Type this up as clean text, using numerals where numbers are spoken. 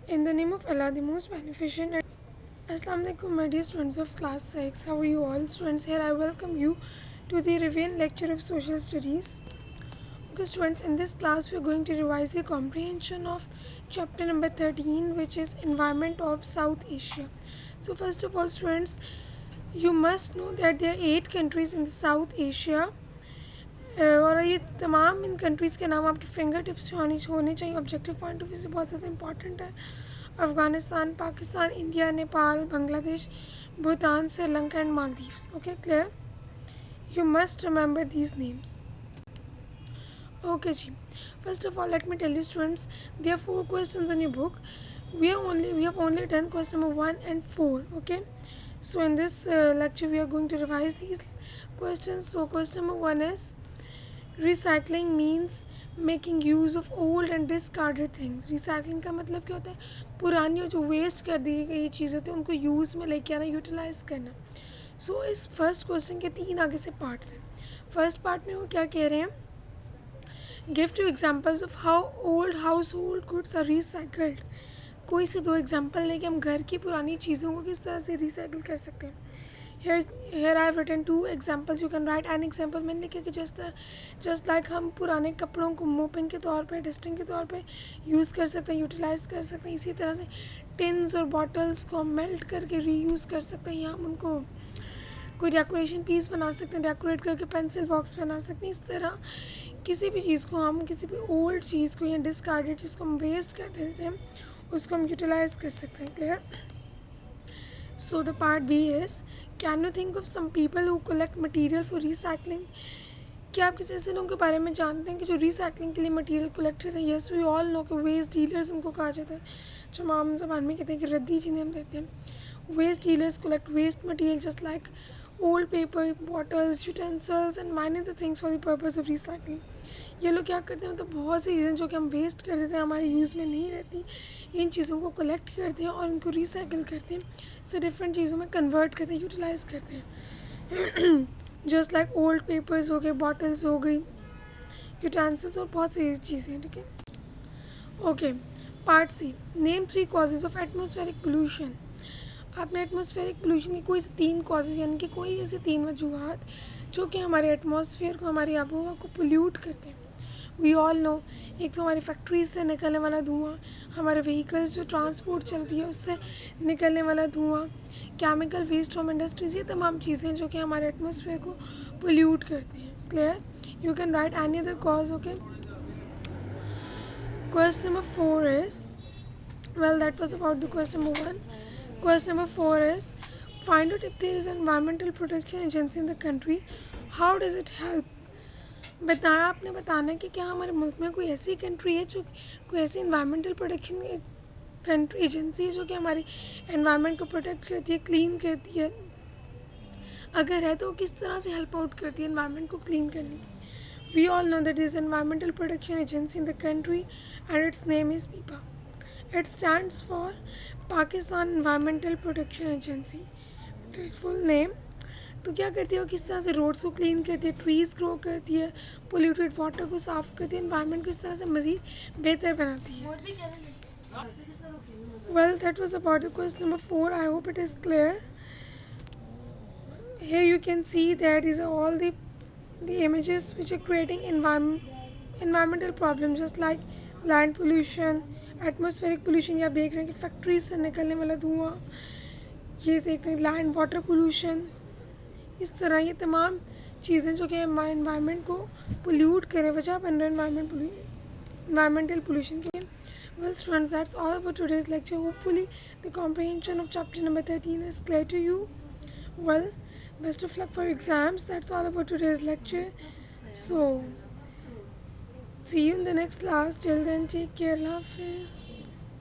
In the name of Allah, the most beneficent. Assalamu alaikum, my dear students of class 6. How are you all? Students, here I welcome you to the Revision lecture of Social Studies. Okay, students, in this class we are going to revise the comprehension of chapter number 13, which is Environment of South Asia. So, first of all, students, you must know that there are 8 countries in South Asia. और ये तमाम इन countries के नाम आपके finger tips होने चाहिए. Objective point of view से बहुत ज़्यादा इंपॉर्टेंट है. Afghanistan, Pakistan, India, Nepal, Bangladesh, Bhutan, Sri Lanka and Maldives. Okay, clear? You must remember these names. Okay ji. First of all, let me tell you students, there are 4 questions in your book. We have only done question number 1 and 4. Okay, so in this lecture we are going to revise these questions. So question number 1 is, recycling means making use of old and discarded things. recycling का मतलब क्या होता है? पुरानी और जो waste कर दी गई चीज़ होती है उनको यूज़ में लेके आना, यूटिलाइज़ करना. सो इस फर्स्ट क्वेश्चन के 3 आगे से पार्ट्स हैं. फर्स्ट पार्ट में वो क्या कह रहे हैं? Give 2 examples of how old household goods are recycled. कोई से 2 एग्जाम्पल लेके हम घर की पुरानी चीज़ों को किस तरह से रिसाइकिल कर सकते हैं. Here I have written 2 examples. You can write an example. मैंने लिखा कि just like हम पुराने कपड़ों को मोपिंग के तौर पे, डस्टिंग के तौर पे यूज़ कर सकते हैं, यूटिलाइज़ कर सकते हैं, इसी तरह से टिन्स और बॉटल्स को हम मेल्ट करके रीयूज़ कर सकते हैं, या हम उनको कोई डेकोरेशन पीस बना सकते हैं, डेकोरेट करके पेंसिल बॉक्स बना सकते हैं. इस तरह किसी भी चीज़ को हम, किसी भी ओल्ड चीज़ को या डिस्कार्डेड चीज़ को हम वेस्ट कर देते हैं, उसको हम यूटिलाइज़ कर सकते हैं. Clear? So the part B is, can you think of some people who collect material for recycling. क्या आप किसी ऐसे लोगों के बारे में जानते हैं कि जो रिसाइकलिंग के लिए मटीरियल कलेक्ट करते हैं? येस, वी ऑल नो कि वेस्ट डीलर्स उनको कहा जाता है, जो हम आम ज़बान में कहते हैं कि रद्दी जिन्हें हम कहते हैं. Waste dealers collect waste material just like old paper, bottles, utensils and many other things for the purpose of recycling. ये लोग क्या करते हैं, मतलब बहुत सी चीज़ें जो कि हम वेस्ट कर देते हैं, हमारे यूज़ में नहीं रहती, इन चीज़ों को कलेक्ट करते हैं और उनको रिसाइकिल करते हैं, से डिफरेंट चीज़ों में कन्वर्ट करते हैं, यूटिलाइज़ करते हैं. जस्ट लाइक ओल्ड पेपर्स हो गए, बॉटल्स हो गई, यूटेंसिल्स और बहुत सी चीज़ें. ठीक है. Okay, part C, name 3 causes of atmospheric pollution. आपने एटमॉस्फेरिक पोल्यूशन की कोई 3 कॉजेज़, यानी कि कोई ऐसे 3 वजूहत जो कि हमारे एटमॉस्फेयर को, हमारी आबोहवा को पोल्यूट करते हैं. वी ऑल नो, एक तो हमारी फैक्ट्रीज से निकलने वाला धुआं, हमारे व्हीकल्स जो ट्रांसपोर्ट चलती है उससे निकलने वाला धुआं, केमिकल वेस्ट फ्रॉम इंडस्ट्रीज, ये तमाम चीज़ें जो कि हमारे एटमॉस्फेयर को पोल्यूट करती हैं. Clear? You can write any other cause. Okay. Question number 4 is, well, that was about the question number 1. Question number 4 is, find out if there is an environmental protection agency in the country. How does it help? बताया, आपने बताना कि क्या हमारे मुल्क में कोई ऐसी कंट्री है, जो कोई ऐसी इन्वायरमेंटल प्रोटेक्शन कंट्री एजेंसी है जो कि हमारी एनवायरनमेंट को प्रोटेक्ट करती है, क्लीन करती है. अगर है तो किस तरह से हेल्प आउट करती है एनवायरनमेंट को क्लीन करने की. We all know that is environmental protection agency in the country and its name is PEPA. It stands for Pakistan environmental protection agency. It is full name. तो क्या करती है वो, किस तरह से रोड्स को क्लीन करती है, ट्रीज़ ग्रो करती है, पोल्यूटेड वाटर को साफ़ करती है, एनवायरनमेंट को इस तरह से मज़ीद बेहतर बनाती है. Well, that was about the question number 4. I hope it is clear. Here you can see that these are all the images which are creating environmental problems, just like land pollution, atmospheric pollution. ये आप देख रहे हैं कि factories से निकलने वाला धुआं, ये देखते हैं लैंड वाटर पोल्यूशन. इस तरह ये तमाम चीज़ें जो कि एनवायरनमेंट को पोल्यूट करें, वजह बन रहे हैं environmental pollution के. Well students, that's all about today's lecture. Hopefully the comprehension of chapter number 13 is clear to you. Well, best of luck for exams. That's all about today's lecture. So see you in the next class. Till then, take care. Allah Hafiz.